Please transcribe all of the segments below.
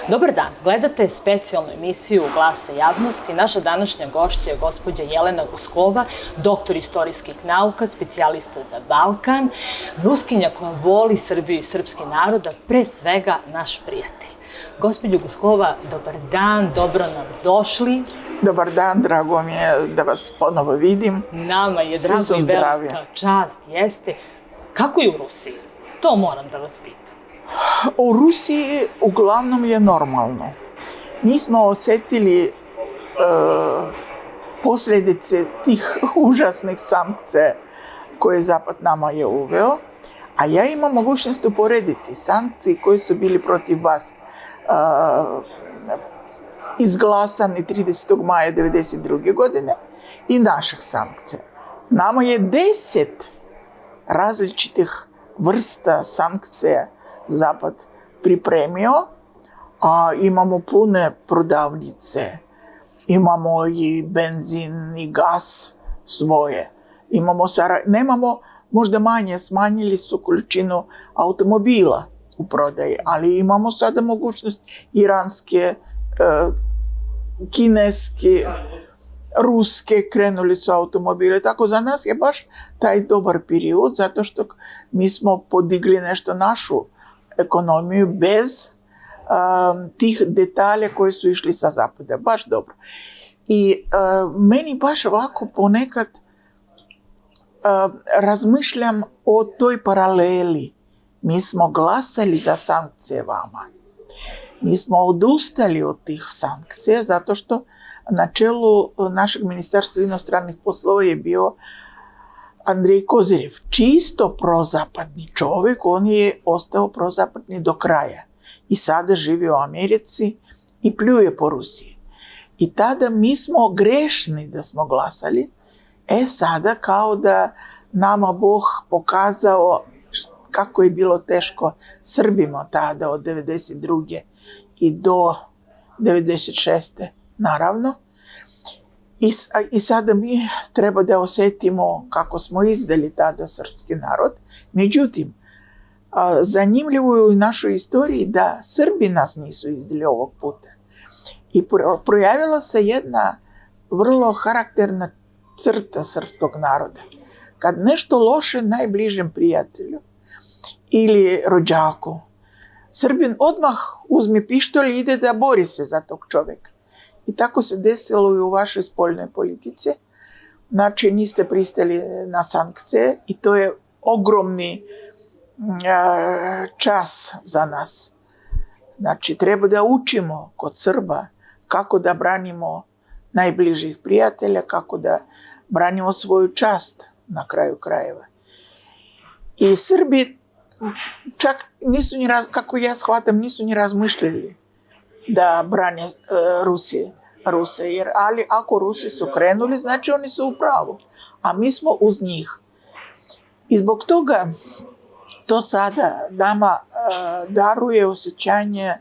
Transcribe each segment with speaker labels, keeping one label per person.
Speaker 1: Dobar dan, gledate specijalnu emisiju Glasa javnosti. Naša današnja gošća je gospođa Jelena Guskova, doktor istorijskih nauka, specijalista za Balkan, Ruskinja koja voli Srbiju i srpski narod, a pre svega naš prijatelj. Gospođo Guskova, dobar dan, dobro nam došli.
Speaker 2: Dobar dan, drago mi je da vas ponovo vidim.
Speaker 1: Nama je drago i velika čast, jeste. Kako je u Rusiji? To moram da vas pitam.
Speaker 2: U Rusiji uglavnom je normalno. Nismo osjetili posljedice tih užasnih sankcija koje Zapad nama je uveo, a ja imam mogućnost uporediti sankcije koje su bili protiv vas izglasani 30. maja 1992. godine i naših sankcija. Nama je 10 različitih vrsta sankcija Zapad pripremio, a imamo pune prodavnice, imamo i benzin i gas svoje, nemamo možda manje, smanjili su količinu automobila u prodaji, ali imamo sada mogućnost iranske, kineske, ruske, krenuli su automobile. Tako za nas je baš taj dobar period, zato što mi smo podigli nešto našu ekonomiju bez tih detalja koji su išli sa zapada. Baš dobro. I meni baš ovako ponekad razmišljam o toj paraleli. Mi smo glasali za sankcije vama. Mi smo odustali od tih sankcija zato što na čelu našeg ministarstva inostranih poslova je bio Andrej Kozirev, čisto prozapadni čovjek, on je ostao prozapadni do kraja i sada živi u Americi i pljuje po Rusiji. I tada mi smo grešni da smo glasali, sada kao da nama Bog pokazao kako je bilo teško Srbima tada od 1992. i do 1996. naravno. I sada mi treba da osjetimo kako smo izdali tada srpski narod. Međutim, zanimljivo je u našoj istoriji da Srbi nas nisu izdali ovog puta. I projavila se jedna vrlo karakterna crta srpskog naroda. Kad nešto loše najbližem prijatelju ili rođaku, Srbin odmah uzme pištolj i ide da bori se za tog čovjeka. I tako se desilo i u vašoj spoljnoj politici. Znači, niste pristali na sankcije i to je ogromni čas za nas. Znači, treba da učimo kod Srba kako da branimo najbližih prijatelja, kako da branimo svoju čast na kraju krajeva. I Srbi čak nisu ni, kako ja shvatam, nisu ni razmišljali da brane Ruse, ali ako Rusi su krenuli, znači oni su u pravu, a mi smo uz njih. I zbog toga to sada nama daruje osjećanje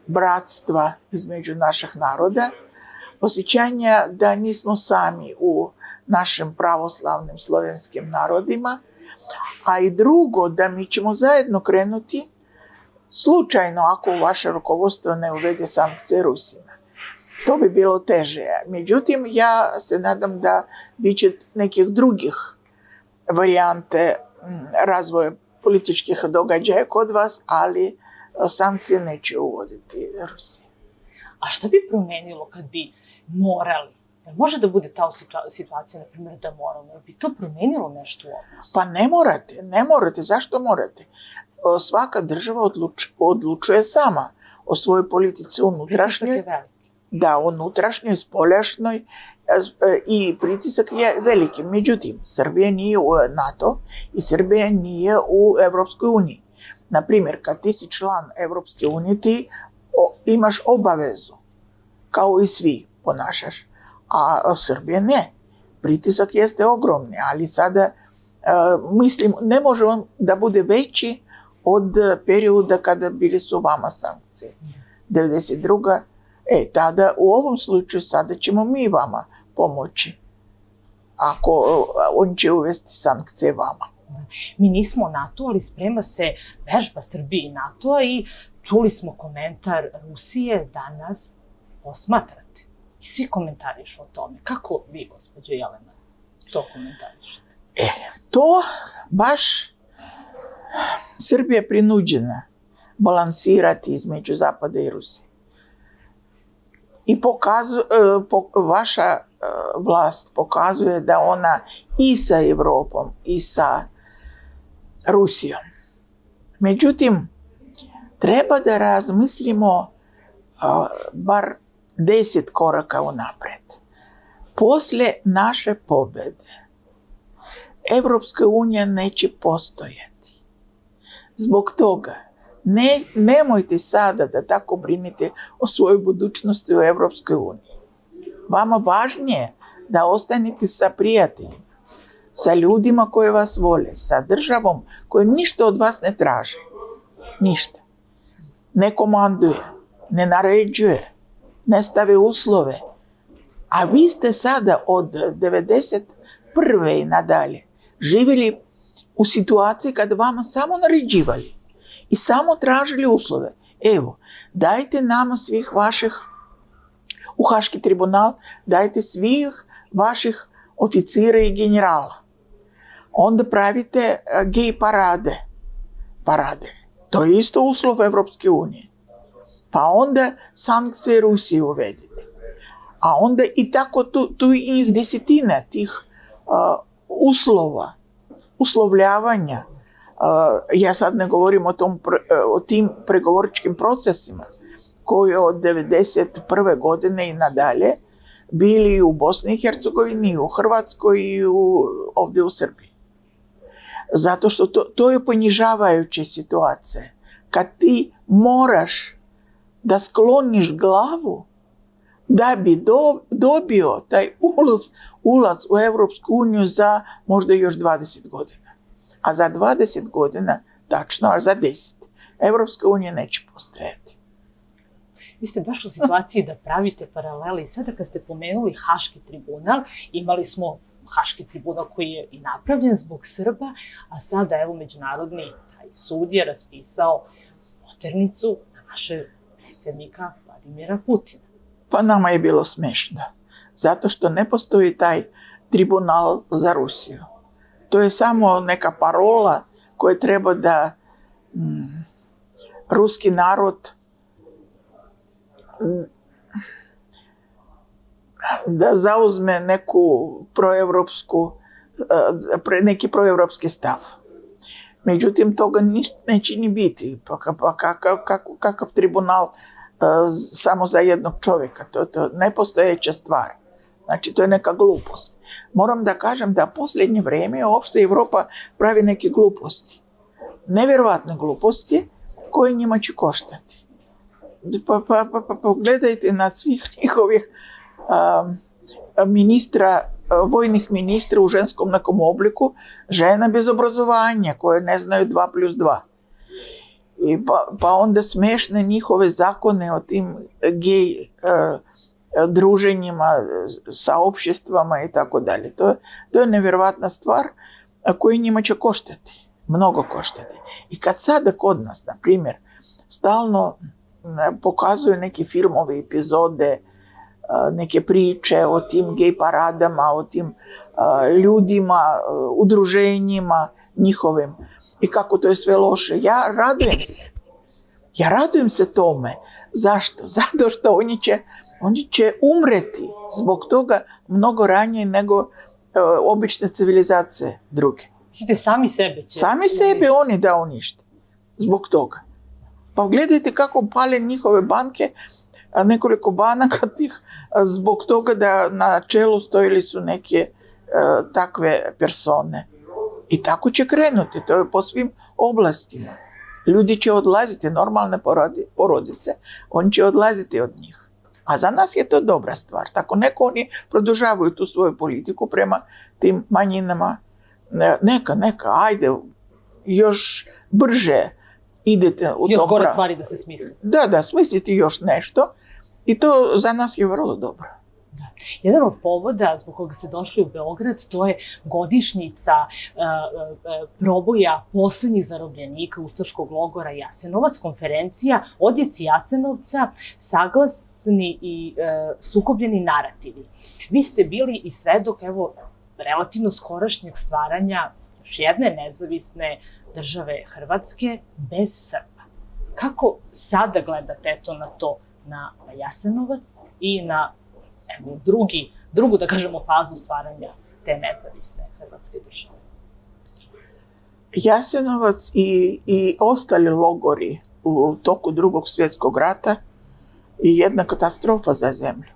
Speaker 2: bratstva između naših naroda, osjećanje da nismo sami u našim pravoslavnim slovenskim narodima, a i drugo, da mi ćemo zajedno krenuti slučajno ako vaše rukovodstvo ne uvede sankcije Rusima. To bi bilo teže. Međutim, ja se nadam da bit će nekih drugih varijante razvoja političkih događaja kod vas, ali sankcije neće uvoditi Rusija.
Speaker 1: A šta bi promenilo kad bi morali? Može da bude ta situacija, na primjer, da moramo? Bi to promenilo nešto u odnosu?
Speaker 2: Pa ne morate. Zašto morate? Svaka država odlučuje sama o svojoj politici unutrašnjoj. Da, unutrašnjoj, spoljašnjoj i pritisak je veliki. Međutim, Srbija nije u NATO i Srbija nije u Evropskoj uniji. Naprimjer, kad ti si član Evropske unije, ti imaš obavezu, kao i svi ponašaš, a Srbija ne. Pritisak jeste ogromni, ali sada, mislim, ne može on da bude veći od perioda kada bili su vama sankcije. 1992. Tada u ovom slučaju sada ćemo mi vama pomoći. Ako on će uvesti sankcije vama.
Speaker 1: Mi nismo NATO, ali sprema se vežba Srbije i NATO-a i čuli smo komentar Rusije da nas posmatrate. I svi komentarišu o tome. Kako vi, gospođo Jelena, to komentarišete?
Speaker 2: To baš Srbija je prinuđena balansirati između Zapada i Rusije. I vaša vlast pokazuje da ona i sa Evropom i sa Rusijom. Međutim, treba da razmislimo bar 10 koraka unapred. Posle naše pobede Evropska unija neće postojati. Zbog toga nemojte sada da tako brinete o svojoj budućnosti u Evropskoj uniji. Vama važnije da ostanete sa prijateljima, sa ljudima koji vas vole, sa državom koja ništa od vas ne traži. Ništa. Ne komanduje, ne naređuje, ne stave uslove. A vi ste sada od 1991. i nadalje živjeli u situaciji kada vama samo naređivali i samo tražili uslove. Evo, dajte nama svih vaših u Haški tribunal, dajte svih vaših oficira i generala. Onda pravite gej parade. To je isto uslov Evropske unije. Pa onda sankcije Rusije uvedite. A onda i tako tu njih desetina tih uslovljavanja. Ja sad ne govorim o tim pregovoričkim procesima koji od 1991. godine i nadalje bili u Bosni i Hercegovini, u Hrvatskoj i ovdje u Srbiji. Zato što to je ponižavajuća situacija. Kad ti moraš da skloniš glavu da bi dobio taj ulaz u Evropsku uniju za možda još 20 godina. A za 20 godina, tačno, a za 10, Evropska unija neće postojati.
Speaker 1: Vi ste baš u situaciji da pravite paralele i sada kad ste pomenuli Haški tribunal, imali smo Haški tribunal koji je i napravljen zbog Srba, a sada evo međunarodni taj sud je raspisao poternicu za našeg predsjednika Vladimira Putina.
Speaker 2: Pa nama je bilo smešno, zato što ne postoji taj tribunal za Rusiju. To je samo neka parola koja treba da ruski narod da zauzme neki proevropski stav. Međutim, toga neće ni biti. Pa kakav tribunal samo za jednog čovjeka? To je nepostojeća stvar. Znači, to je neka glupost. Moram da kažem da posljednje vrijeme uopšte Evropa pravi neke gluposti. Nevjerovatne gluposti koje njima će koštati. Pogledajte na svih njihovih vojnih ministra u ženskom nekom obliku, žena bez obrazovanja koje ne znaju 2+2. Pa onda smešne njihove zakone o tim gej druženjima, saopštvama i tako dalje. To je nevjerovatna stvar koja njima će koštati, mnogo koštati. I kad sada kod nas, na primjer, stalno pokazuju neki filmovi, epizode, neke priče o tim gej paradama, o tim ljudima, udruženjima njihovim i kako to je sve loše. Ja radujem se tome. Zašto? Zato što oni će umreti zbog toga mnogo ranije nego obične civilizacije druge.
Speaker 1: Mislite, sami sebe?
Speaker 2: Sami sebe oni da unište. Zbog toga. Pa gledajte kako pale njihove banke, nekoliko banaka tih, zbog toga da na čelu stojili su neke takve persone. I tako će krenuti, to je po svim oblastima. Ljudi će odlaziti, normalne porodice, oni će odlaziti od njih. A za nas je to dobra stvar. Tako neko oni produžavaju tu svoju politiku prema tim manjinama. Neka, ajde, još brže idete u
Speaker 1: još
Speaker 2: tom
Speaker 1: gore stvari da se smisli.
Speaker 2: Da, smisliti još nešto. I to za nas je vrlo dobro.
Speaker 1: Jedan od povoda zbog koga ste došli u Beograd, to je godišnjica proboja poslednjih zarobljenika ustaškog logora Jasenovac, konferencija o djeci Jasenovca, saglasni i sukobljeni narativi. Vi ste bili i svedok, evo, relativno skorašnjeg stvaranja još jedne nezavisne države Hrvatske bez Srba. Kako sada gledate na to, na Jasenovac i na drugu, da kažemo, fazu stvaranja te nezavisne Hrvatske države?
Speaker 2: Jasenovac i ostali logori u toku Drugog svjetskog rata je jedna katastrofa za zemlju.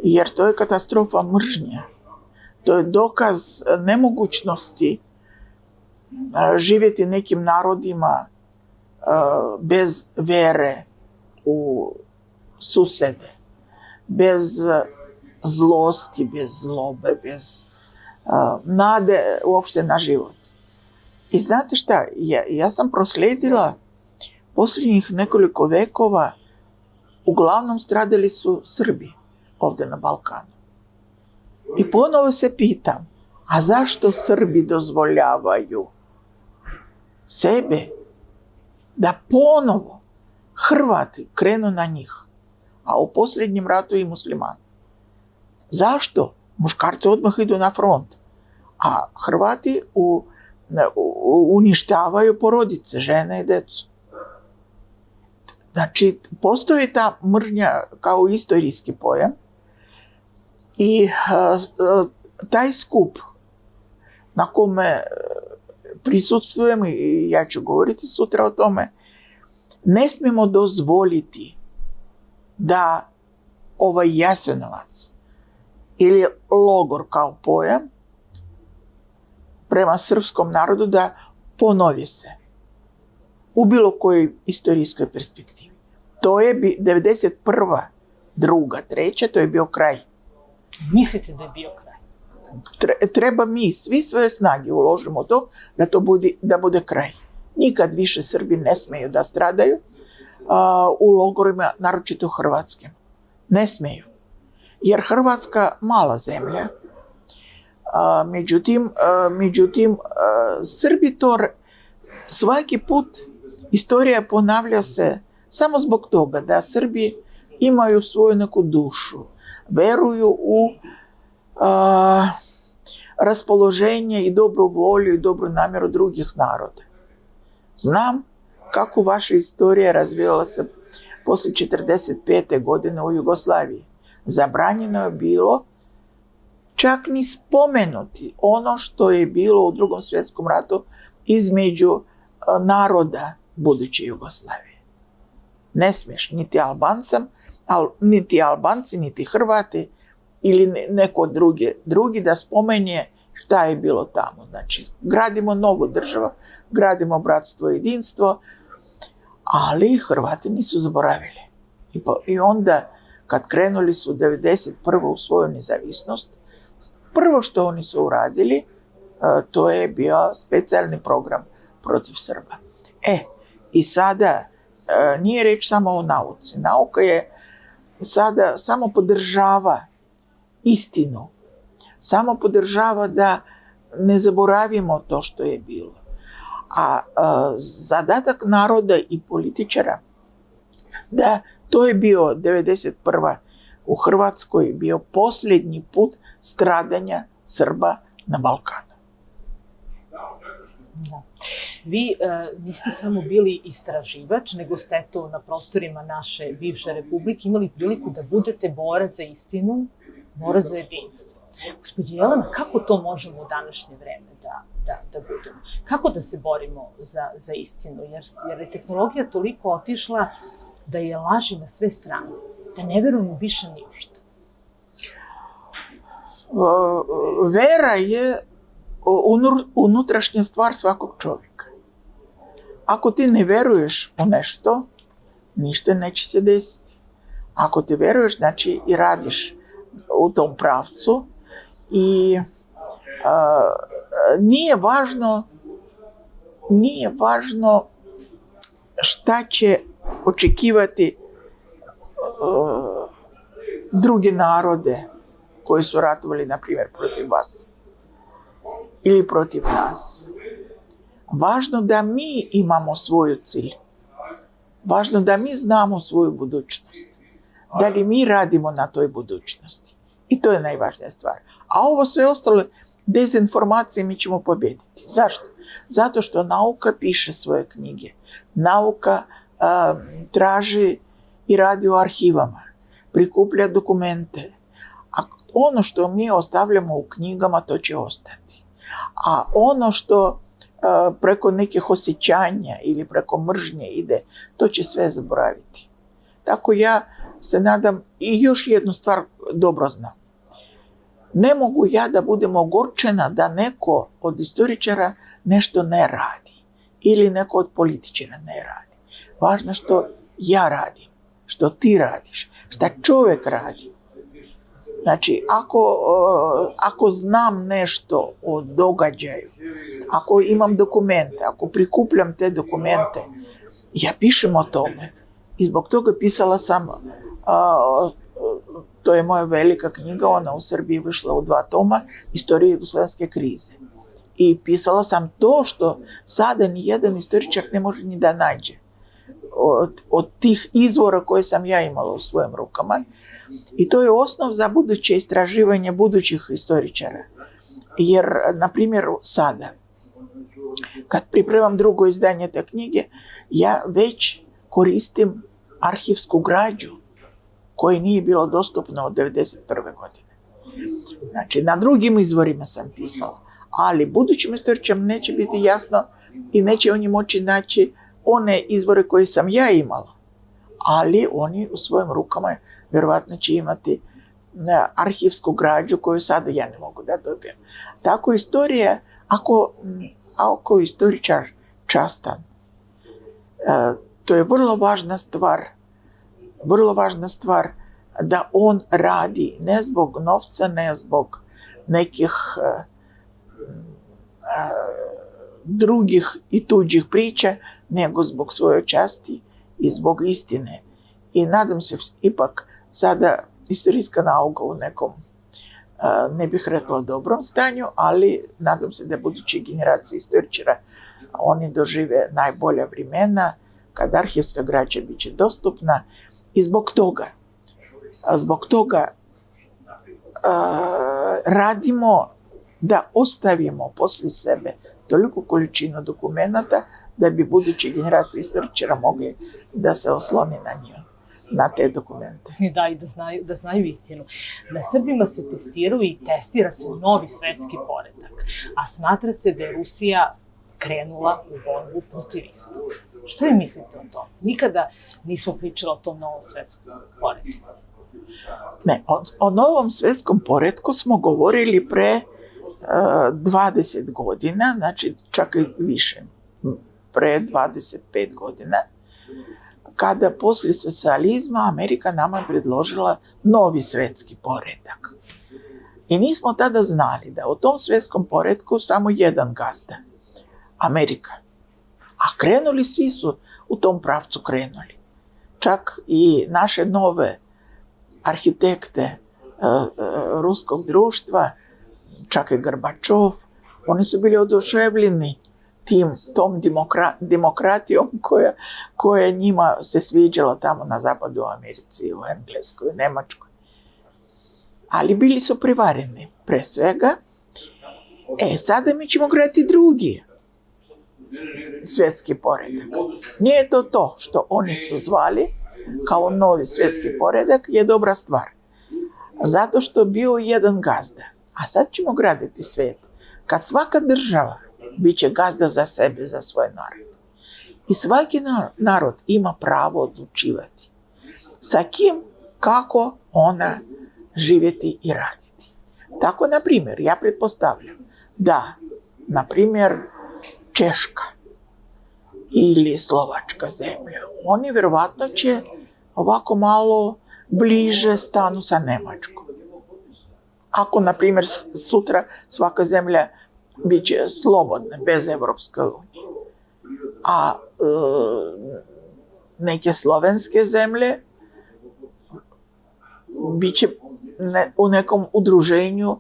Speaker 2: Jer to je katastrofa mržnje. To je dokaz nemogućnosti živjeti nekim narodima bez vere u susede, bez zlosti, bez zlobe, bez nade uopšte na život. I znate šta, ja sam proslijedila posljednjih nekoliko vekova, uglavnom stradali su Srbi ovdje na Balkanu. I ponovo se pitam, a zašto Srbi dozvoljavaju sebe da ponovo Hrvati krenu na njih, a u posljednjem ratu i muslimani? Zašto? Muškarci odmah idu na front, a Hrvati uništavaju porodice, žene i decu. Znači, postoji ta mržnja kao istorijski pojam i taj skup na kome prisustvujem, i ja ću govoriti sutra o tome, ne smijemo dozvoliti da ovaj Jasenovac ili logor kao pojam prema srpskom narodu da ponovi se u bilo kojoj istorijskoj perspektivi. To je 91. 2. 3. to je bio kraj.
Speaker 1: Mislite da je bio kraj?
Speaker 2: Treba mi svi svoje snage uložimo to da bude kraj. Nikad više Srbi ne smeju da stradaju u logorima, naročito hrvatskim. Ne smeju. Jer Hrvatska mala zemlja. Međutim, Srbi to svaki put istorija ponavlja se samo zbog toga da Srbi imaju svoju neku dušu, veruju u raspoloženje i dobru volju i dobru namjeru drugih naroda. Znam kako vaša istorija razvijala se poslije 1945. godine u Jugoslaviji. Zabranjeno je bilo čak ni spomenuti ono što je bilo u Drugom svjetskom ratu između naroda buduće Jugoslavije. Ne smiješ niti Albanci, niti Hrvati ili neko drugi da spomenje šta je bilo tamo. Znači, gradimo novu državu, gradimo bratstvo i jedinstvo, ali Hrvati nisu zaboravili. I onda, kad krenuli su 1991. u svoju nezavisnost, prvo što oni su uradili, to je bio specijalni program protiv Srba. I sada nije reč samo o nauci. Nauka je sada samo podržava istinu. Samo podržava da ne zaboravimo to što je bilo. A zadatak naroda i političara da to je bio 1991. u Hrvatskoj bio posljednji put stradanja Srba na Balkanu.
Speaker 1: Da. Vi niste samo bili istraživač, nego ste na prostorima naše bivše republike imali priliku da budete borac za istinu, borac za jedinstvo. Gospođo Jelena, kako to možemo u današnje vreme da budemo? Kako da se borimo za istinu? Jer je tehnologija toliko otišla da je laži na sve strane, da ne verujemo više ni u što.
Speaker 2: Vera je unutrašnja stvar svakog čovjeka. Ako ti ne veruješ u nešto, ništa neće se desiti. Ako ti veruješ, znači i radiš u tom pravcu i nije važno šta će očekivati druge narode koji su ratovali, na primjer, protiv vas ili protiv nas. Važno da mi imamo svoju cilj. Važno da mi znamo svoju budućnost. Da li mi radimo na toj budućnosti. I to je najvažnija stvar. A ovo sve ostalo, dezinformacije, mi ćemo pobjediti. Zašto? Zato što nauka piše svoje knjige. Nauka traži i radi u arhivama. Prikuplja dokumente. A ono što mi ostavljamo u knjigama, to će ostati. A ono što preko nekih osjećanja ili preko mržnje ide, to će sve zaboraviti. Tako ja se nadam, i još jednu stvar dobro znam. Ne mogu ja da budem ogorčena da neko od istoričara nešto ne radi ili neko od političara ne radi. Važno što ja radim, što ti radiš, šta čovjek radi. Znači, ako znam nešto o događaju, ako imam dokumente, ako prikupljam te dokumente, ja pišem o tome. I zbog toga pisala sam, to je moja velika knjiga, ona u Srbiji vyšla u 2 toma, Istorija jugoslovenske krize. I pisala sam to što sada ni jedan istoričar ne može ni da nađe. Od tih izvora koje sam ja imala u svojim rukama. I to je osnov za buduće istraživanje budućih istoričara. Jer, na primjer, sada, kad pripremam drugo izdanje te knjige, ja već koristim arhivsku građu koja nije bila dostupna od 1991. godine. Znači, na drugim izvorima sam pisala. Ali budućim istoričarima neće biti jasno i neće oni moći naći one izvore koje sam ja imala. Ali oni u svojim rukama vjerovatno će imati arhivsku građu koju sada ja ne mogu da dobijem. Tako istorija, ako je istoričar častan, to je vrlo važna stvar da on radi ne zbog novca, ne zbog nekih drugih i tuđih priča, nego zbog svoje časti i zbog istine. I nadam se ipak sada istorijska nauka u nekom, ne bih rekla dobrom stanju, ali nadam se da buduće generacije istoričara oni dožive najbolja vremena kad arhivska građa biće dostupna i zbog toga radimo da ostavimo posle sebe toliku količinu dokumenata da bi buduće generacije istoričara mogli da se osloni na nju, na te dokumente.
Speaker 1: Da, i da znaju istinu. Na Srbima se testiraju i testira se novi svetski poredak, a smatra se da je Rusija krenula u borbu protiv istog. Što vi mislite o tom? Nikada nismo pričali o tom novom svetskom poredku.
Speaker 2: Ne, o novom svetskom poretku smo govorili pre 20 godina, znači čak i više, pre 25 godina, kada posle socijalizma Amerika nama je predložila novi svetski poredak. I nismo tada znali da u tom svetskom poretku samo jedan gazda, Amerika. A krenuli, svi su u tom pravcu krenuli. Čak i naše nove arhitekte ruskog društva, čak i Gorbačov, oni su bili oduševljeni tom demokratijom koja njima se sviđala tamo na zapadu u Americi, u Engleskoj, u Nemačkoj. Ali bili su prevareni, pre svega. Sada mi ćemo gledati drugi svjetski poredak. Nije to što oni su zvali kao novi svjetski poredak, je dobra stvar. Zato što bio jedan gazda. A sad ćemo graditi svijet. Kad svaka država biće gazda za sebe, za svoj narod. I svaki narod ima pravo odlučivati sa kim, kako ona živjeti i raditi. Tako, na primjer, ja pretpostavljam da, na primjer, Češka ili Slovačka zemlja, oni vjerovatno će ovako malo bliže stanu sa Nemačkom. Ako, na primjer, sutra svaka zemlja bit će slobodna, bez Evropske unije. A neke slovenske zemlje bit će u nekom udruženju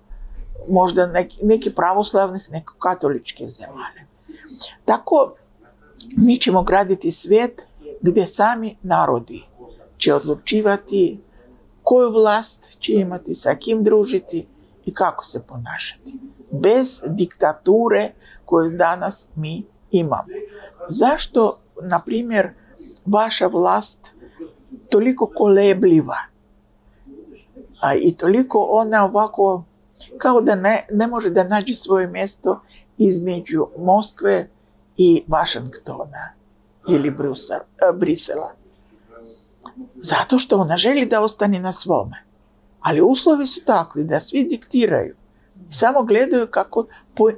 Speaker 2: možda neki pravoslavnih, neki katoličkih zemalja. Tako, mi ćemo graditi svijet gdje sami narodi će odlučivati koju vlast će imati, sa kim družiti i kako se ponašati. Bez diktature koju danas mi imamo. Zašto, na primjer, vaša vlast toliko kolebljiva i toliko ona ovako kao da ne može da nađe svoje mjesto između Moskve i Vašingtona ili Brisela? Zato što ona želi da ostane na svome. Ali uslovi su takvi da svi diktiraju. Samo gledaju kako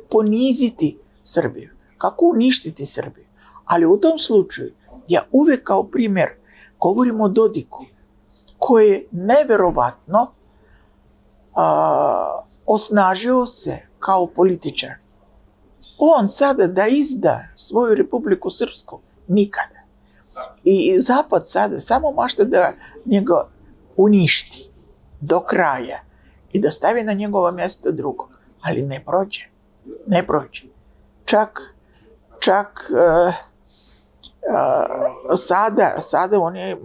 Speaker 2: poniziti Srbiju, kako uništiti Srbiju. Ali u tom slučaju, ja uvijek kao primjer govorim o Dodiku, koji je neverovatno osnažio se kao političar. On sada da izda svoju Republiku Srpsku, nikada. I Zapad sada samo mašta da njega uništi do kraja i da stavi na njegovo mjesto drugog. Ali ne prođe. Ne prođe. Čak sada oni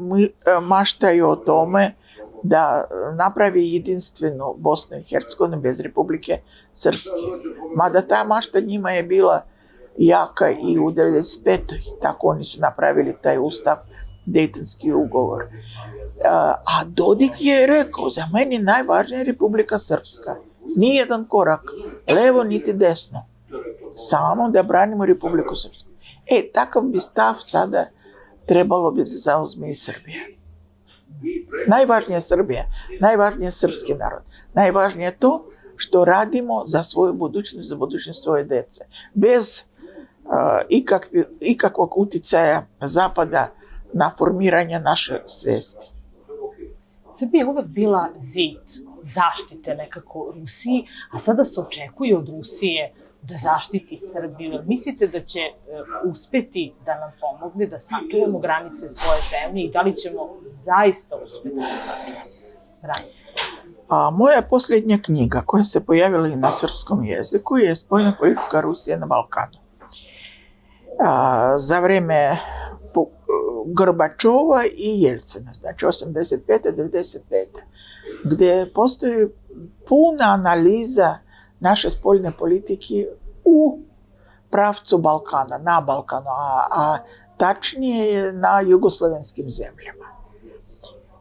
Speaker 2: maštaju o tome da napravi jedinstvenu Bosnu i Hercegovinu bez Republike Srpske. Mada ta mašta njima je bila jaka i u 95. Tako oni su napravili taj ustav, Dejtonski ugovor. A Dodik je rekao, za meni najvažnija je Republika Srpska. Nijedan korak, levo niti desno. Samo da branimo Republiku Srpsku. Takav bi stav sada trebalo bi da zauzme i Srbija. Najvažnije je Srbija, najvažnije je srpski narod. Najvažnije je to što radimo za svoju budućnost, za budućnost svoje dece. Bez ikakvog uticaja Zapada na formiranje naše svesti.
Speaker 1: Srbija je uvek bila zid zaštite nekako Rusiji, a sada se očekuje od Rusije da zaštiti Srbiju. Mislite da će uspeti da nam pomogne da sačuvamo granice svoje zemlje i da li ćemo zaista uspeti da sačuvamo granice svoje zemlje?
Speaker 2: Moja posljednja knjiga koja se pojavila i na srpskom jeziku je Spoljna politika Rusije na Balkanu. Za vreme Gorbačova i Jelcina, znači 85-95, gdje postoji puna analiza naše spoljne politike u pravcu Balkana, na Balkanu, a tačnije na jugoslovenskim zemljama.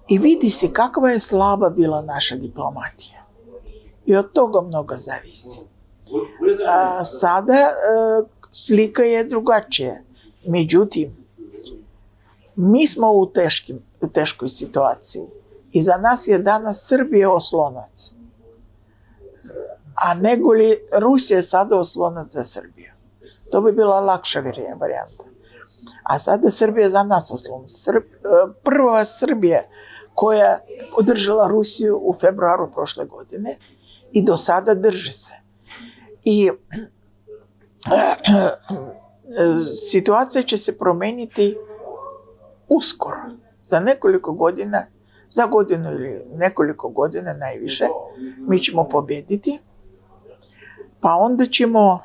Speaker 2: I vidi se kakva je slaba bila naša diplomatija. I od toga mnogo zavisi. Sada slika je drugačija. Međutim, mi smo u teškoj situaciji. I za nas je danas Srbija oslonac. A nego li Rusija je sada oslonac za Srbiju. To bi bila lakša varijanta. A sada Srbija za nas oslonac. Prva Srbija koja podržala Rusiju u februaru prošle godine i do sada drži se. I situacija će se promeniti uskoro. Za nekoliko godina, za godinu ili nekoliko godina najviše, mi ćemo pobjediti, pa onda ćemo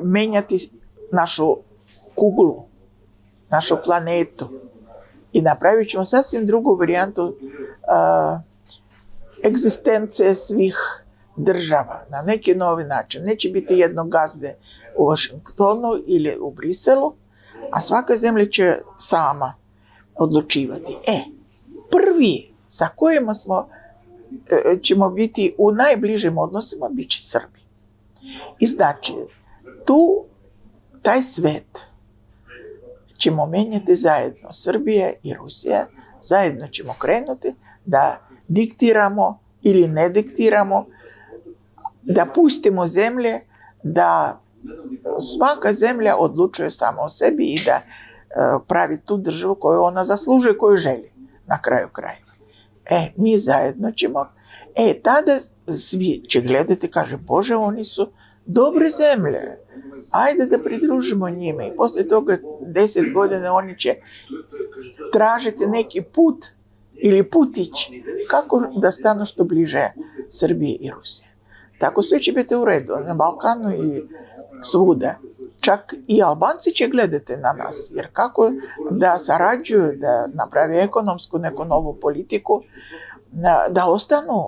Speaker 2: menjati našu kuglu, našu planetu i napravit ćemo sasvim drugu varijantu egzistencije svih država na neki novi način. Neće biti jednog gazde u Washingtonu ili u Briselu, a svaka zemlja će sama odlučivati. Prvi sa kojima ćemo biti u najbližim odnosima bit će Srbi. I znači, taj svet ćemo menjati zajedno. Srbija i Rusija zajedno ćemo krenuti da diktiramo ili ne diktiramo, da pustimo zemlje, da svaka zemlja odlučuje sama o sebi i da pravi tu državu koju ona zaslužuje, koju želi na kraju krajeva. Mi zajedno ćemo, tada svi će gledati i kaže, Bože, oni su dobre zemlje, ajde da pridružimo njime. I posle toga 10 godina oni će tražiti neki put ili putić kako da stanu što bliže Srbije i Rusije. Tako sve će biti u redu, na Balkanu i svuda. Čak i Albanci će gledati na nas, jer kako da sarađuju, da naprave ekonomsku neku novu politiku, da ostanu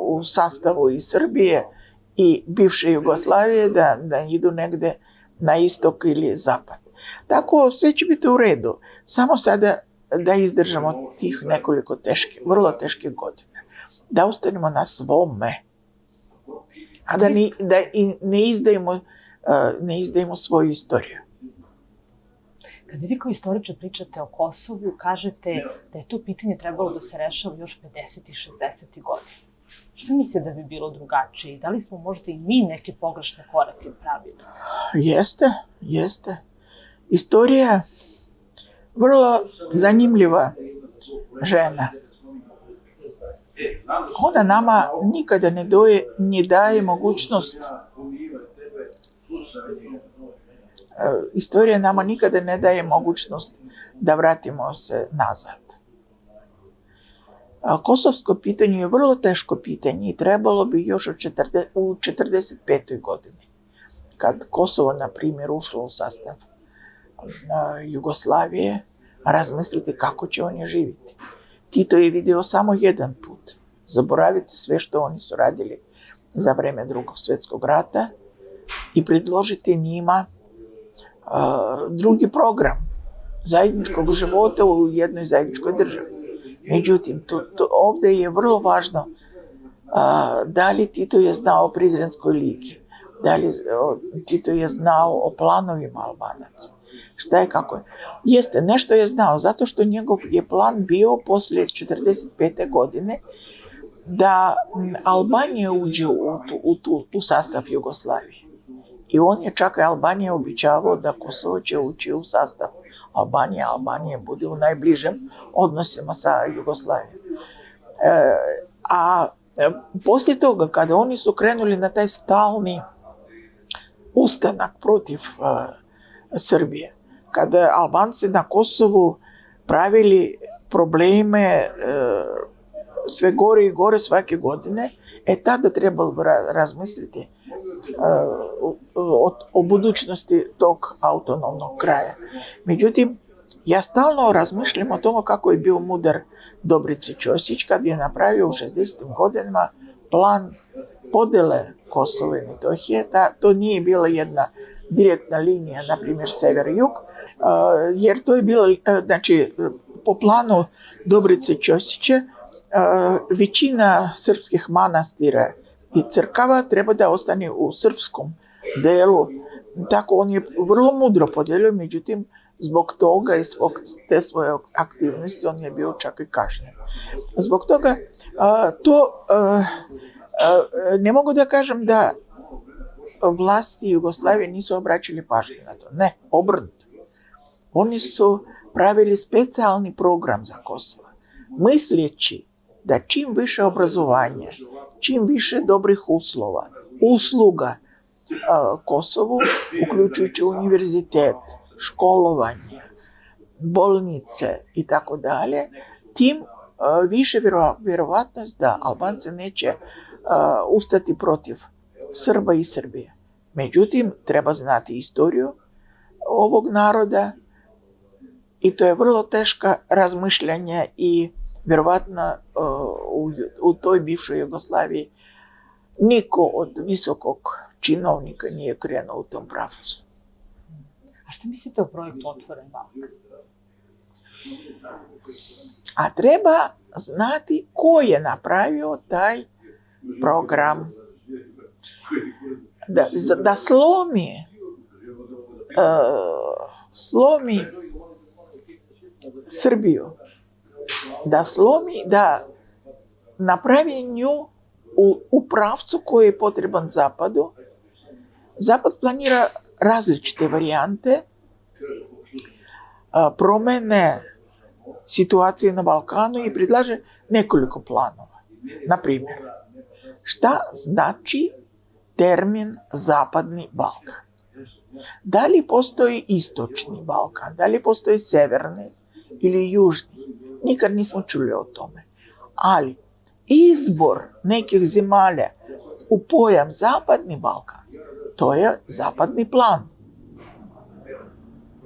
Speaker 2: u sastavu i Srbije i bivše Jugoslavije, da idu negde na istok ili zapad. Tako sve će biti u redu, samo sada da izdržamo tih nekoliko vrlo teške godine. Da ostanemo na svome, a da ne izdajemo svoju istoriju.
Speaker 1: Kada vi kao istoričar pričate o Kosovu, kažete da je to pitanje trebalo da se rešava još 50. i 60. godina. Što mislite da bi bilo drugačije? Da li smo možda i mi neke pogrešne korake pravili?
Speaker 2: Jeste. Istorija je vrlo zanimljiva žena. Ona nama nikada ne daje mogućnost. Istorija nama nikada ne daje mogućnost da vratimo se nazad. Kosovsko pitanje je vrlo teško pitanje i trebalo bi još u 45. godini, kad Kosovo, na primjer, ušlo u sastav Jugoslavije, razmisliti kako će oni živjeti. Tito je vidio samo jedan put. Zaboraviti sve što oni su radili za vreme Drugog svjetskog rata i predložiti njima drugi program zajedničkog života u jednoj zajedničkoj državi. Međutim, ovdje je vrlo važno da li Tito je znao o Prizrenskoj ligi, da li Tito je znao o planovima Albanaca, šta je, kako je. Jeste, nešto je znao, zato što njegov je plan bio poslije 45. godine da Albanija uđe u sastav Jugoslavije. I on je čak Albanije običavao da Kosovo će ući u sastav Albanije bude u najbližem odnosima sa Jugoslavijom. A poslije toga, kada oni su krenuli na taj stalni ustanak protiv Srbije, kada Albanci na Kosovu pravili probleme sve gore i gore svake godine, tada trebalo razmisliti o budućnosti tog autonomnog kraja. Međutim, ja stalno razmišljam o tome kako je bio mudar Dobrica Ćosić kad je napravio u 60. godinama plan podele Kosova i Metohije. To nije bila jedna direktna linija, na primjer sever-jug, jer to je bilo, znači, po planu Dobrice Ćosića, većina srpskih manastira i crkava treba da ostane u srpskom delu. Tako on je vrlo mudro podelio, međutim, zbog toga i te svoje aktivnosti on je bio čak i kažnjen. Zbog toga ne mogu da kažem da vlasti Jugoslavije nisu obraćali pažnju na to. Ne, obrnuto. Oni su pravili specijalni program za Kosovo, misleći da čim više obrazovanja, čim više dobrih usluga Kosovu, uključujući univerzitet, školovanje, bolnice i tako dalje, tim više vjerovatnost da Albanci neće ustati protiv Srba i Srbije. Međutim, treba znati istoriju ovog naroda i to je vrlo teška razmišljanja i vjerovatno u toj bivšoj Jugoslaviji niko od visokog činovnika nije krenuo u tom pravcu.
Speaker 1: A šta mislite o projektu Otvoren Balkan?
Speaker 2: A treba znati ko je napravio taj program. Da slomi Srbiju, da napravi nju u pravcu koji je potreban Zapadu. Zapad planira različite varijante promene situacije na Balkanu i predlaže nekoliko planova. Na primjer, šta znači termin Zapadni Balkan? Da li postoji Istočni Balkan, da li postoji Severni ili Južni? Nikad nismo čuli o tome. Ali izbor nekih zemalja u pojam Zapadni Balkan, to je zapadni plan.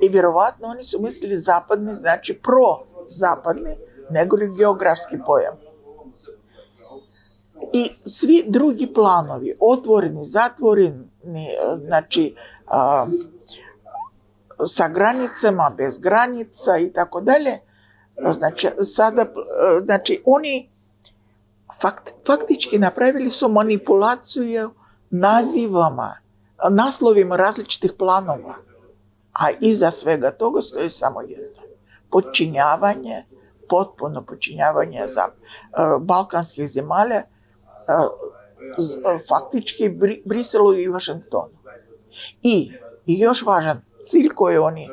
Speaker 2: I vjerovatno oni su mislili zapadni znači pro-zapadni, nego li geografski pojam. I svi drugi planovi, otvoreni, zatvoreni, znači sa granicama, bez granica i tako dalje, znači sada, znači oni faktički napravili su manipulaciju naslovima različitih planova. A iza svega toga stoji samo jedno. Podčinjavanje, potpuno podčinjavanje balkanskih zemalja faktički Briselu i Washingtonu. I još važan cilj koji oni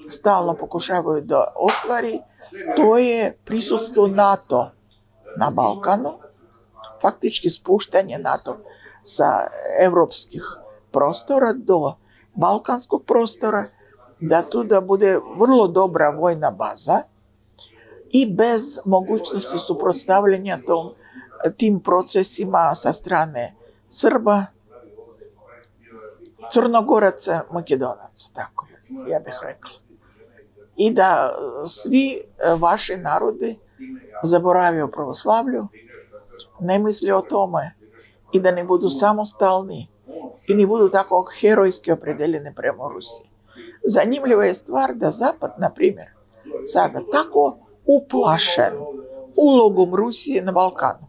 Speaker 2: stalno pokušavaju da ostvari, to je prisutstvo NATO na Balkanu, faktički spuštanje NATO sa evropskih prostora do balkanskog prostora, da tu da bude vrlo dobra vojna baza i bez mogućnosti suprotstavljanja tim procesima sa strane Srba, Crnogoraca, Makedonaca, tako je, ja bih rekla. I da svi vaši narodi zaborave o pravoslavlju, ne misle o tome i da ne budu samostalni i ne budu tako herojski opredeljeni prema Rusiji. Zanimljiva je stvar da Zapad, na primjer, sada tako uplašen ulogom Rusije na Balkanu.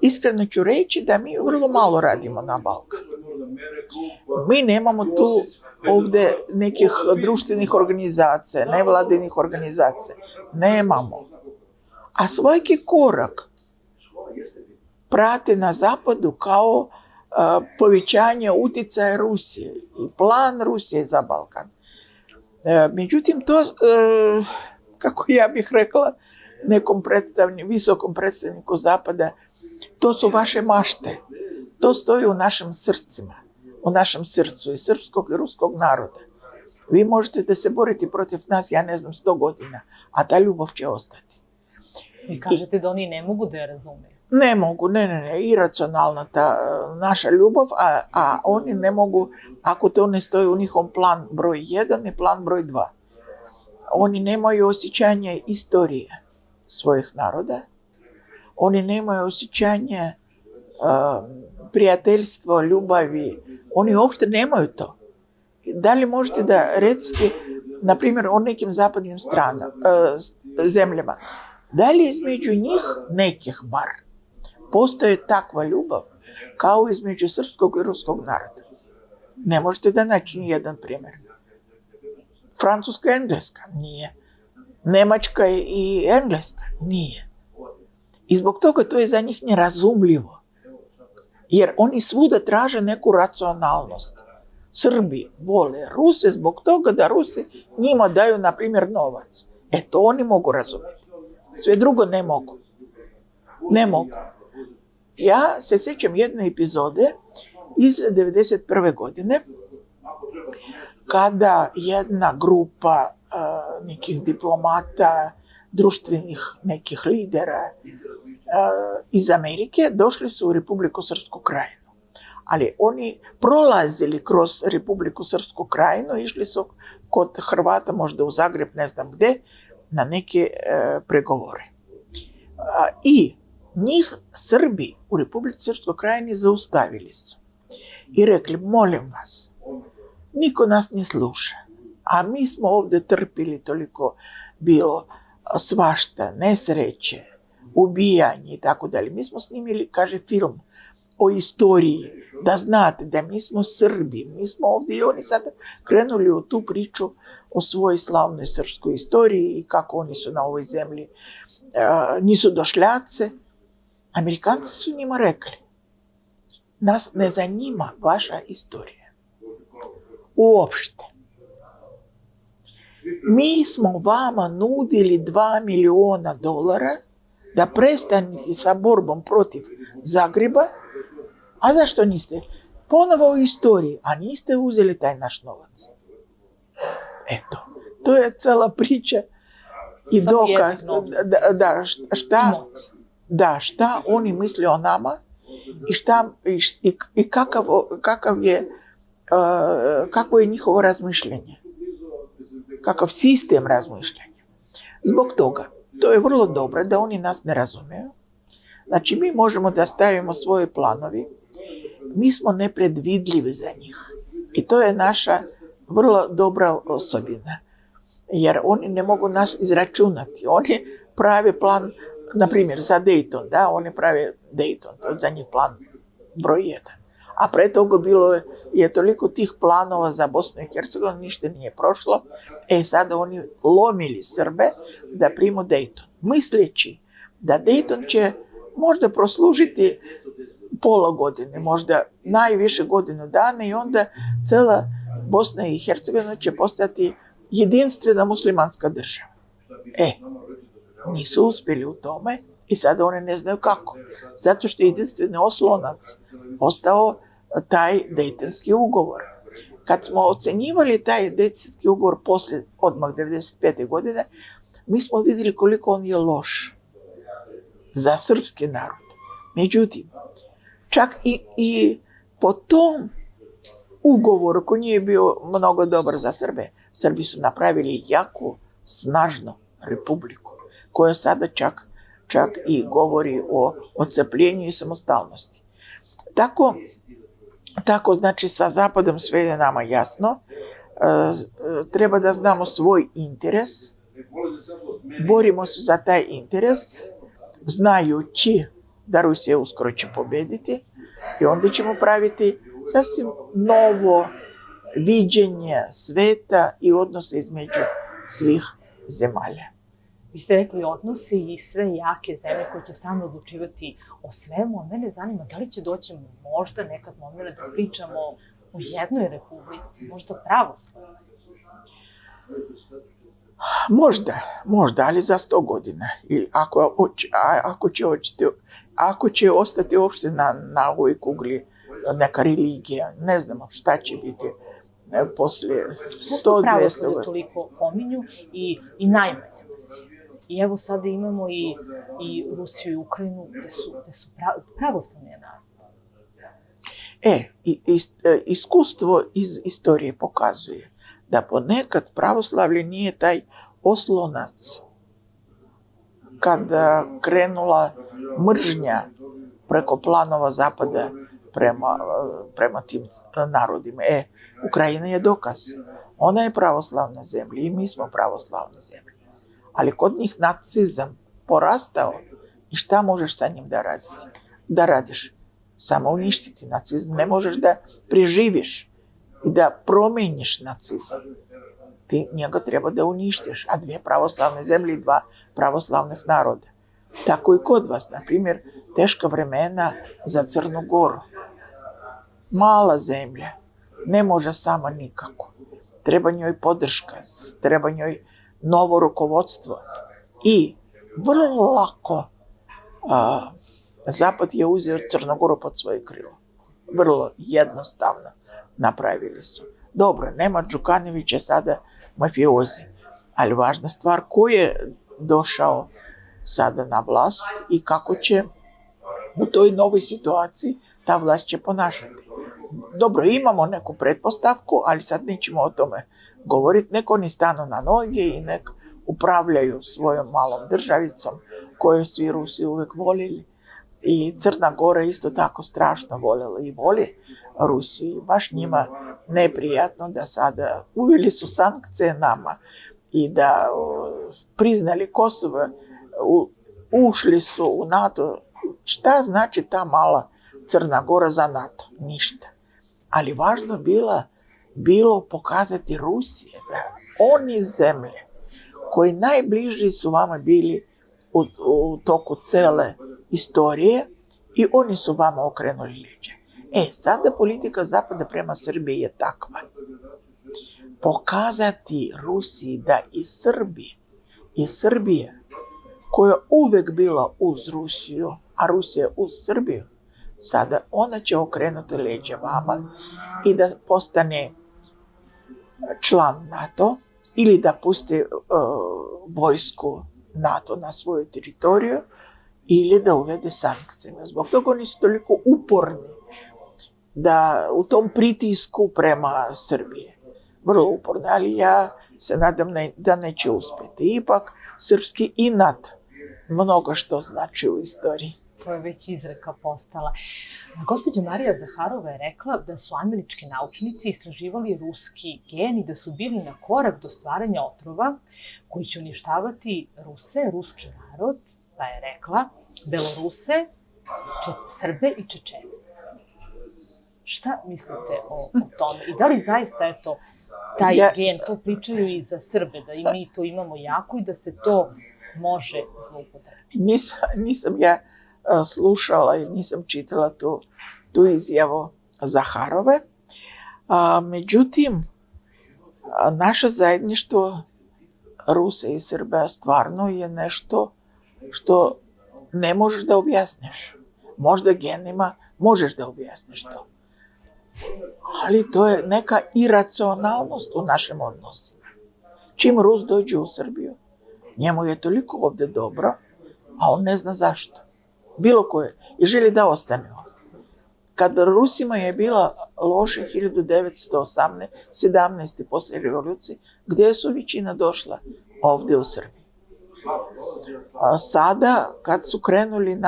Speaker 2: Iskreno ću reći da mi vrlo malo radimo na Balkanu. Mi nemamo tu ovdje nekih društvenih organizacija, nevladinih organizacija. Nemamo. A svaki korak prate na Zapadu kao povećanje utjecaja Rusije i plan Rusije za Balkan. Međutim, to, kako ja bih rekla, nekom visokom predstavniku Zapada, to su vaše mašte. To stoji u našim srcima, u našem srcu i srpskog i ruskog naroda. Vi možete da se borite protiv nas, ja ne znam, 100 godina, a ta ljubav će ostati.
Speaker 1: I kažete da oni ne mogu da je razumiju?
Speaker 2: Ne mogu, ne, iracionalna ta naša ljubav, a oni ne mogu, ako to ne stoji u njihov plan broj 1 i plan broj 2. Oni nemaju osjećanje istorije svojih naroda, oni nemaju osjećanje prijateljstva, ljubavi, oni uopšte nemaju to. Da li možete da recite, na primjer, o nekim zapadnim zemljama, da li između njih nekih bar postoje takva ljubav kao između srpskog i ruskog naroda? Ne možete da naći ni jedan primjer. Francuska i Engleska nije. Nemačka i Engleska nije. I zbog toga to je za njih nerazumljivo. Jer oni svuda traže neku racionalnost. Srbi vole Ruse zbog toga da Rusi njima daju, na primjer, novac. To oni mogu razumjeti. Sve drugo ne mogu. Ne mogu. Ja se sjećam jedne epizode iz 1991. godine, kada jedna grupa nekih diplomata, društvenih nekih lidera iz Amerike došli su u Republiku Srpsku Krajinu. Ali oni prolazili kroz Republiku Srpsku Krajinu, išli su kod Hrvata, možda u Zagreb, ne znam gde, na neke pregovore. I njih Srbi u Republici Srpskoj Krajini zaustavili su i rekli, molim vas, niko nas ne sluša, a mi smo ovdje trpili toliko, bilo svašta, nesreće, ubijanje i tako dalje. Mi smo snimili, kaže, film o istoriji, da znate da mi smo Srbi, mi smo ovdje i oni sad krenuli u tu priču o svojoj slavnoj srpskoj istoriji i kako oni su na ovoj zemlji, nisu došljace. Amerikanci su njima rekli, nas ne zanima vaša istorija. Uopšte. Mi smo vama nudili $2 miliona da prestanete sa borbom protiv Zagreba, a zašto niste? Ponovo u istoriji, a niste uzeli taj naš novac. Eto, to je cela priča i
Speaker 1: Samo
Speaker 2: dokaz
Speaker 1: jezik, novac.
Speaker 2: šta oni misle o nama i kakvo je njihovo razmišljanje, kakav sistem razmišljanja. Zbog toga, to je vrlo dobro da oni nas ne razumiju. Znači, mi možemo da stavimo svoje planovi, mi smo nepredvidljivi za njih. I to je naša vrlo dobra osobina, jer oni ne mogu nas izračunati. Oni prave plan, na primjer, za Dayton, da, oni prave Dayton, to je za njih plan broj 1. A pre toga bilo je toliko tih planova za Bosnu i Hercegovinu, ništa nije prošlo. Sada oni lomili Srbe da primu Dayton, misleći da Dayton će možda proslužiti pola godine, možda najviše godinu dana i onda cela Bosna i Hercegovina će postati jedinstvena muslimanska država. Nisu uspjeli u tome i sada oni ne znaju kako. Zato što je jedinstveni oslonac ostao taj Dejtonski ugovor. Kad smo ocenjivali taj Dejtonski ugovor posle odmah 1995. godine, mi smo vidjeli koliko on je loš za srpski narod. Međutim, čak i po tom ugovoru koji nije bio mnogo dobar za Srbe, Srbi su napravili jaku, snažnu republiku, koja sada čak i govori o odcepljenju i samostalnosti. Tako, znači, sa Zapadom sve je nama jasno. Treba da znamo svoj interes, borimo se za taj interes, znajući da Rusija uskoro će pobediti i onda ćemo praviti sasvim novo viđenje sveta i odnose između svih zemalja.
Speaker 1: Vi ste rekli odnosi i sve jake zemlje koje će same odlučivati o svemu, a mene zanima da li će doći možda nekad moment da pričamo o jednoj republici, možda pravoslavnoj? Možda, ali za 100 godina. Ili ako će ostati uopšte na ovoj kugli neka religija, ne znamo šta će biti posle 100-200 godina. Pravoslavlje toliko pominju i najmanje nas je. I evo sada imamo i Rusiju i Ukrajinu gde su pravoslavni narod.
Speaker 2: Iskustvo iz istorije pokazuje da ponekad pravoslavlje nije taj oslonac kada krenula mržnja preko planova Zapada prema tim narodima. Ukrajina je dokaz. Ona je pravoslavna zemlja i mi smo pravoslavna zemlja. Ali kod njih nacizam porastao i šta možeš sa njim da radiš? Samo uništiti nacizam. Ne možeš da preživiš i da promeniš nacizam. Ti njega treba da uništiš, a 2 pravoslavne zemlje i 2 pravoslavnih naroda. Tako i kod vas, na primjer, teška vremena za Crnu Goru. Mala zemlja, ne može sama nikako. Treba njoj podrška, treba njoj novo rukovodstvo. I vrlo lako Zapad je uzeo Crnogoru pod svoje krilo. Vrlo jednostavno napravili su. Dobro, nema Đukanovića sada mafiozi, ali važna stvar ko je došao sada na vlast i kako će u toj novoj situaciji ta vlast će ponašati. Dobro, imamo neku pretpostavku, ali sad nećemo o tome govoriti. Nek oni stanu na noge i nek upravljaju svojom malom državicom koju svi Rusi uvek volili. I Crna Gora isto tako strašno voljela i voli Rusiju. Baš njima neprijatno da sada uveli su sankcije nama i da priznali Kosovo, ušli su u NATO. Šta znači ta mala Crna Gora za NATO? Ništa. Ali važno bilo pokazati Rusije da oni zemlje koji najbliži su vama bili u toku cele istorije i oni su vama okrenuli leđa. Sada politika Zapada prema Srbiji je takva. Pokazati Rusiji da i Srbija, koja uvek bila uz Rusiju, a Rusija uz Srbiju, sada ona će okrenuti leđa vama i da postane član NATO ili da pusti vojsku NATO na svoju teritoriju ili da uvede sankcije. Zbog toga oni su toliko uporni da u tom pritisku prema Srbije. Vrlo uporni, ali ja se nadam da neće uspjeti. Ipak, srpski inat mnogo što znači u istoriji.
Speaker 1: To je već izreka postala. Gospođa Marija Zaharova je rekla da su američki naučnici istraživali ruski gen i da su bili na korak do stvaranja otrova koji će uništavati Ruse, ruski narod, pa je rekla Beloruse, Srbe i Čečene. Šta mislite o tome? I da li zaista je to taj gen, to pričaju i za Srbe, da i mi to imamo jako i da se to može zloupotrebiti?
Speaker 2: Nisam ja slušala i nisam čitala tu izjavu Zaharove. Međutim, naše zajedništvo Ruse i Srba stvarno je nešto što ne možeš da objasniš. Možda genima možeš da objasniš to. Ali to je neka iracionalnost u našim odnosima. Čim Rus dođe u Srbiju, njemu je toliko ovde dobro, a on ne zna zašto. Bilo koje. I želi da ostane ovde. Kad Rusima je bila loše 1917. posle revolucije, gde su većina došla? Ovde u Srbiji. A sada, kad su krenuli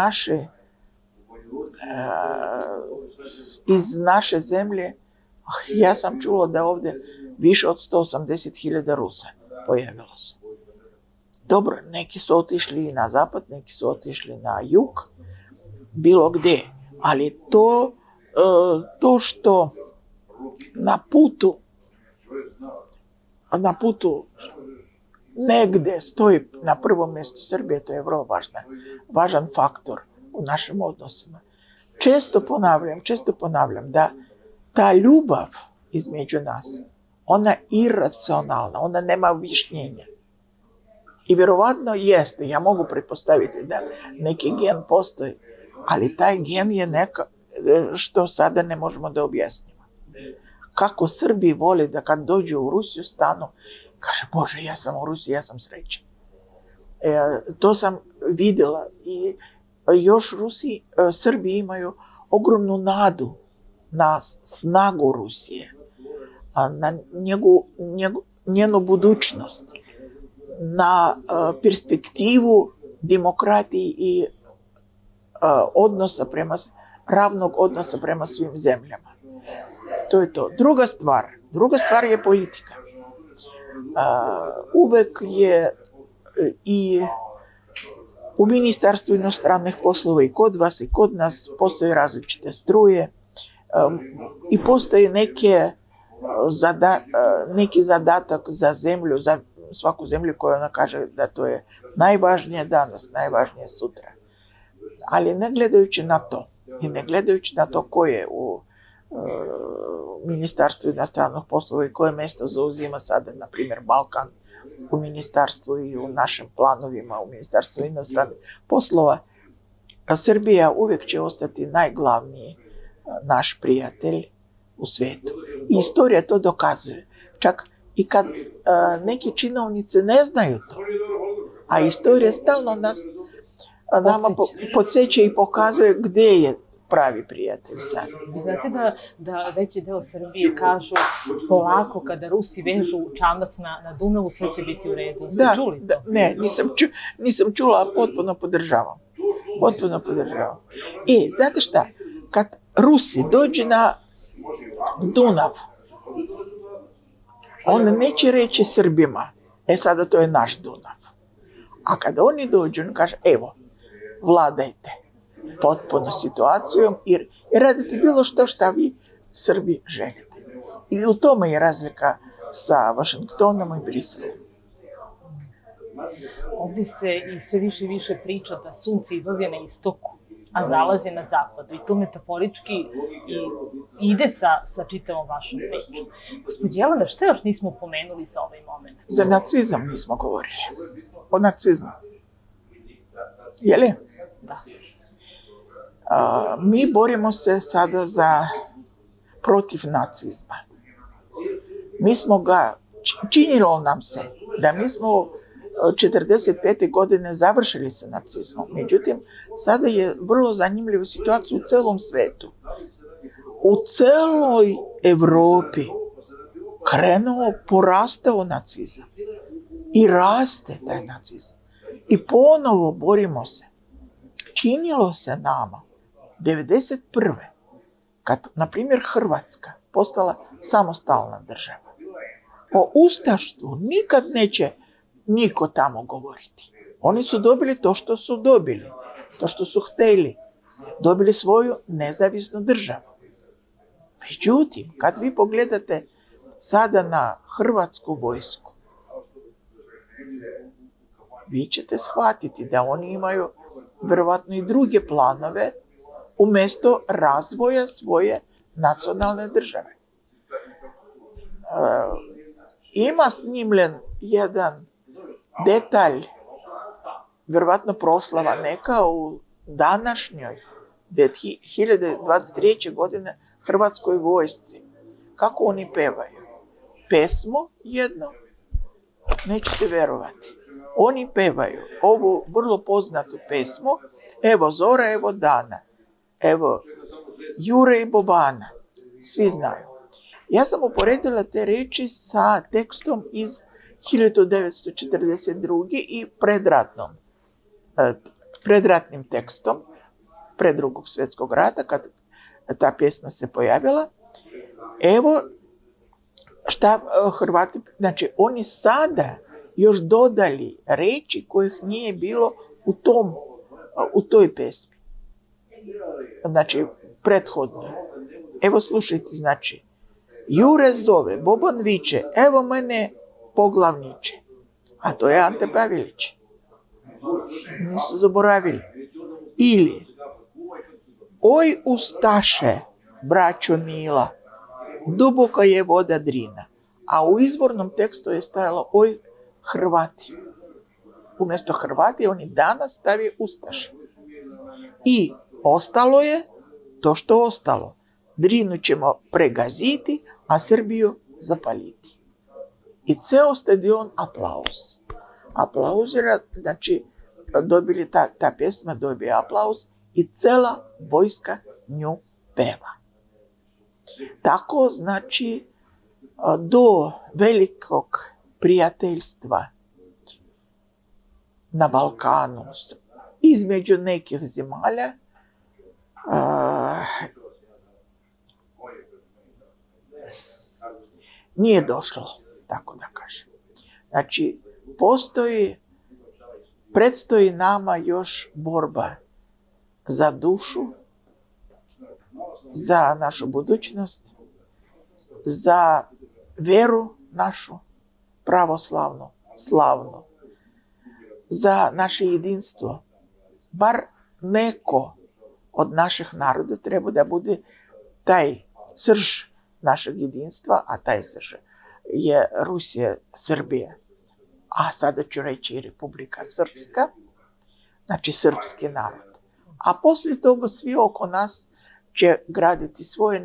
Speaker 2: iz naše zemlje, ja sam čula da ovde više od 180.000 Rusa pojavilo se. Dobro, neki su otišli na zapad, neki su otišli na jug, bilo gde, ali to što na putu negde stoji na prvom mjestu Srbije, to je vrlo važan faktor u našim odnosima. Često ponavljam da ta ljubav između nas, ona je iracionalna, ona nema objašnjenja. I vjerovatno jeste, ja mogu pretpostaviti da neki gen postoji, ali taj gen je neka što sada ne možemo da objasnimo. Kako Srbi vole da kad dođu u Rusiju stanu, kaže, Bože, ja sam u Rusiji, ja sam srećan. To sam videla i još Srbi imaju ogromnu nadu na snagu Rusije, na njenu budućnost, na perspektivu demokratiji i ravnog odnosa prema svim zemljama. To je to. Druga stvar je politika. Uvek je i u Ministarstvu inostranih poslova i kod vas i kod nas postoje različite struje i postoji neki zadatak za zemlju, za svaku zemlju koju ona kaže da to je najvažnije danas, najvažnije sutra. Ali ne gledajući na to i ne gledajući na to ko je u Ministarstvu inostranih poslova i koje mjesto zauzima sada, na primjer, Balkan u ministarstvu i u našim planovima u Ministarstvu inostranih poslova, Srbija uvijek će ostati najglavniji naš prijatelj u svijetu. I istorija to dokazuje. Čak i kad neki činovnici ne znaju to, a istorija stalno nama podsjeća i pokazuje gdje je pravi prijatelj sad.
Speaker 1: Vi znate da veći deo Srbije kažu polako kada Rusi vežu čamac na Dunavu, sve će biti u redu. Ste čuli to?
Speaker 2: Ne, nisam čula, a potpuno podržavam. I znate šta, kad Rusi dođe na Dunav, on neće reći Srbima, sada to je naš Dunav. A kada oni dođu, on kaže, evo, vladajte potpuno situacijom i radite bilo što vi Srbi želite. I u tome je razlika sa Vašingtonom i Briselom.
Speaker 1: Ovdje se i sve više i više priča da sunce izlazi na istoku, a zalazi na zapadu. I to metaforički ide sa čitavom vašom pričom. Gospođo Jelena, što još nismo pomenuli za ovaj moment?
Speaker 2: Za nacizam nismo govorili. O nacizmu. Je li?
Speaker 1: Da.
Speaker 2: Mi borimo se sada protiv nacizma. Mi smo ga činilo nam se da mi smo 45. godine završili sa nacizmom. Međutim, sada je vrlo zanimljiva situacija u celom svetu. U celoj Evropi porastao nacizam. I raste taj nacizam. I ponovo borimo se. Činilo se nama 91. kad, na primjer, Hrvatska postala samostalna država. O ustaštvu nikad neće niko tamo govoriti. Oni su dobili to što su dobili, to što su hteli. Dobili svoju nezavisnu državu. Međutim, kad vi pogledate sada na hrvatsku vojsku, vi ćete shvatiti da oni imaju vjerovatno i druge planove umjesto razvoja svoje nacionalne države. Ima snimljen jedan detalj, vjerovatno proslava neka u današnjoj 2023. godine hrvatskoj vojsci. Kako oni pevaju? Pesmu jedno, nećete vjerovati. Oni pevaju ovu vrlo poznatu pesmu, evo zora, evo dana, evo Jure i Bobana, svi znaju. Ja sam uporedila te reči sa tekstom iz 1942. i predratnim tekstom, pred Drugog svjetskog rata, kad ta pjesma se pojavila. Evo šta Hrvati, znači oni sada još dodali reči kojih nije bilo u toj pesmi. Znači, prethodno. Evo slušajte, znači, Jure zove, Boban viče, evo mene poglavniče. A to je Ante Pavelić. Nisu zaboravili. Ili, oj ustaše, braćo mila, duboka je voda Drina. A u izvornom tekstu je stajalo, oj Hrvati. Umjesto Hrvati oni danas stavi ustaše. I ostalo je to što ostalo. Drinu ćemo pregaziti, a Srbiju zapaliti. I ceo stadion aplauz. Aplauzira, znači dobili ta pjesma dobije aplauz i cela vojska nju peva. Tako, znači, do velikog prijateljstva na Balkanu između nekih zemalja nije došlo, tako da kažem. Znači, predstoji nama još borba za dušu, za našu budućnost, za vjeru našu, pravoslavnu, slavnu, za naše jedinstvo. Bar neko od naših naroda treba da bude taj srž našeg jedinstva, a taj srž je Rusija, Srbija, a sada ću reći i Republika Srpska, znači srpski narod. A poslije toga svi oko nas će graditi svoje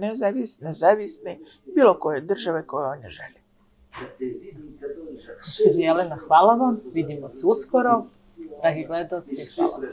Speaker 2: nezavisne, bilo koje države koje oni žele.
Speaker 1: Jelena, hvala vam, vidimo se uskoro. Dragi gledalci, hvala vam.